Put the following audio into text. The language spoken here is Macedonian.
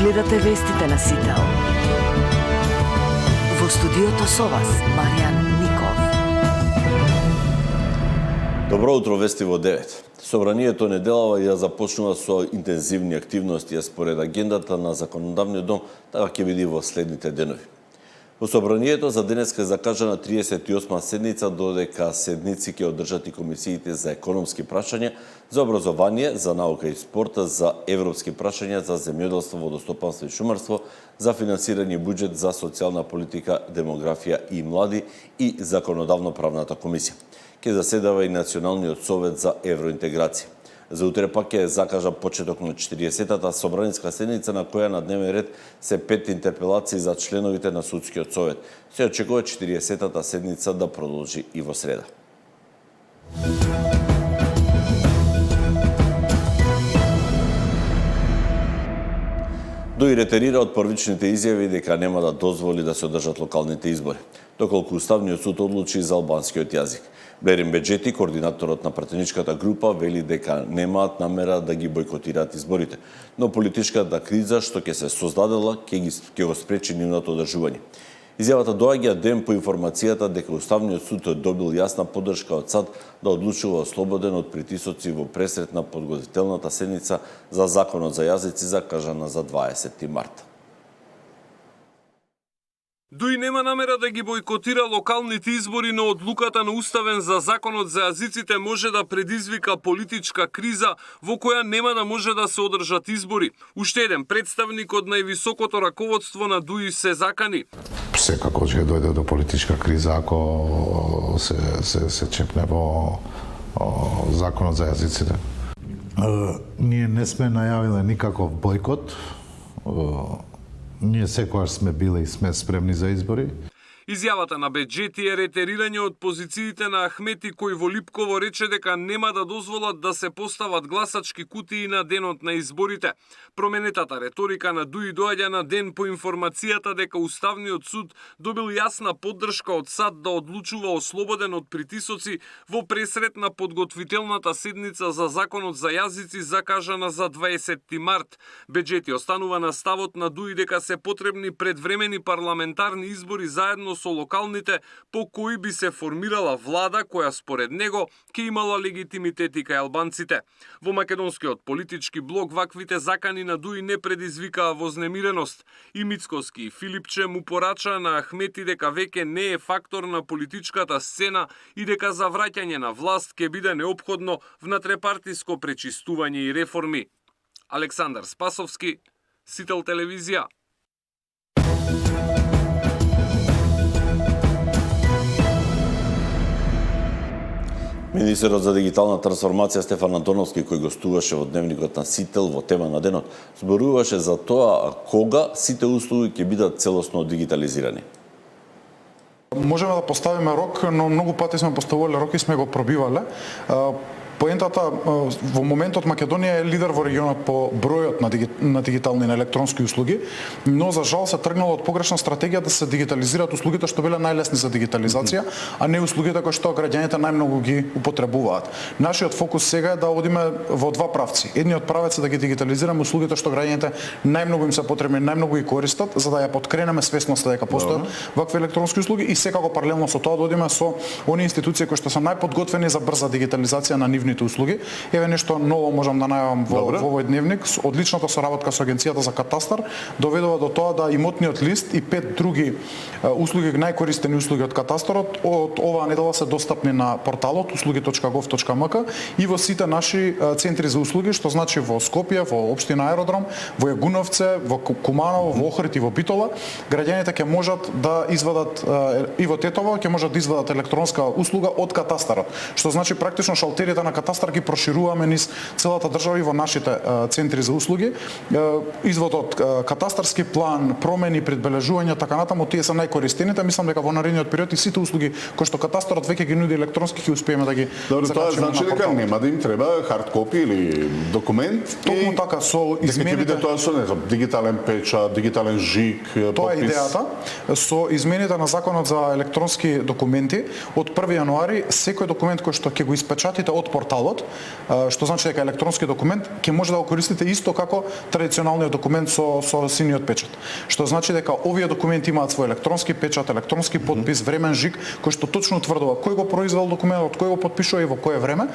Гледате вестите на Сител. Во студиото со вас, Маријан Ников. Добро утро, вести во 9. Собранието неделава ја започнува со интензивни активности, според агендата на Законодавниот дом, така ќе биде во следните денови. Во собранието за денеска е закажана 38-ма седница, додека седници ќе одржат и комисиите за економски прашања, за образование, за наука и спорта, за европски прашања, за земјоделство, водостопанство и шумарство, за финансирање буџет за социјална политика, демографија и млади и законодавно-правната комисија. Ќе заседава и Националниот совет за евроинтеграција. За утре пак ќе закажа почеток на 40-та собраниска седница, на која на дневен ред се 5 интерпелации за членовите на Судскиот совет. Се очекува 40-та седница да продолжи и во среда. Дуи ретерира од првичните изјави дека нема да дозволи да се одржат локалните избори, доколку Уставниот суд одлучи за албанскиот јазик. Берим Беџети, координаторот на пратеничката група, вели дека немаат намера да ги бойкотираат изборите, но политичката криза што ќе се создадела ќе го спречи нивното одржување. Изјавата доаѓа ден по информацијата дека Уставниот суд добил јасна поддршка од САД да одлучува ослободен од притисоци во пресрет на подготвителната седница за Законот за јазици закажана за 20 март. Дуи нема намера да ги бойкотира локалните избори, но одлуката на Уставен за Законот за јазиците може да предизвика политичка криза во која нема да може да се одржат избори. Уште еден представник од највисокото раководство на Дуи се закани. Секако ќе дојде до политичка криза ако се чепне во Законот за јазиците. Ние не сме најавиле никаков бојкот. Ние секогаш сме биле и сме спремни за избори. Изјавата на Беџети е ретерирање од позициите на Ахмети, кој во Липково рече дека нема да дозволат да се постават гласачки кутии на денот на изборите. Променетата реторика на Дуи доаѓа на ден по информацијата дека Уставниот суд добил јасна поддршка од САД да одлучува ослободен од притисоци во пресрет на подготвителната седница за Законот за јазици закажана за 20 март. Беџети останува на ставот на Дуи дека се потребни предвремени парламентарни избори заедно со локалните, по кои би се формирала влада која според него ќе имала легитимитет и кај албанците. Во македонскиот политички блок ваквите закани на Дуи не предизвикаа вознемиреност. И Мицкоски и Филипче му порача на Ахмети дека веќе не е фактор на политичката сцена и дека за враќање на власт ќе биде неопходно внатрепартиско пречистување и реформи. Александар Спасовски, Сител телевизија. Министерот за дигитална трансформација Стефан Антоновски, кој гостуваше во дневникот на Сител во тема на денот, зборуваше за тоа кога сите услуги ќе бидат целосно дигитализирани. Можеме да поставиме рок, но многу пати сме поставувале рок и сме го пробивале. Поентата во моментот Македонија е лидер во регионот по бројот на дигитални и на електронски услуги, но за жал се тргнало од погрешна стратегија да се дигитализираат услугите што биле најлесни за дигитализација, а не услугите кои што граѓаните најмногу ги употребуваат. Нашиот фокус сега е да одиме во два правци. Едниот правец е да ги дигитализираме услугите што граѓаните најмногу им се потребни, најмногу ги користат, за да ја поткренеме свесноста дека постојат вакви електронски услуги и секако паралелно со тоа да одиме со оние институции кои што се најподготвени за брза дигитализација на нивните услуги. Еве нешто ново можам да најавам во овој дневник. Одличната соработка со Агенцијата за катастар доведува до тоа да имотниот лист и 5 други услуги, најкористени услуги од катастарот, од оваа недела се достапни на порталот услуги.gov.mk и во сите наши центри за услуги, што значи во Скопје, во општина Аеродром, во Јагуновце, во Куманово, во Охрид и во Битола, граѓаните ќе можат да извадат и во Тетово ќе можат да извадат електронска услуга од катастарот, што значи практично шалтерите на катастар ги прошируваме низ целата држава и во нашите центри за услуги. Извод од катастарски план, промени, предбележување, така натаму, тие се најкористените. Мислам дека во наредниот период и сите услуги кои што катастарот веќе ги нуди електронски ќе успееме да ги закачиме. Тоа значи дека нема да им треба хард копи или документ. Токму така со измените. Дека ќе биде тоа со дигитален печат, дигитален жиг, подпис. Тоа е идејата. Со измените на Законот за електронски документи од 1 јануари секој документ кој што ќе го испечатите од порталот порталот, што значи дека електронски документ ќе може да го користите исто како традиционалниот документ со синиот печат. Што значи дека овие документи имаат свој електронски печат, електронски подпис, времен жиг, кој што точно утврдува кој го произвел документот, кој го потпишува и во кое време.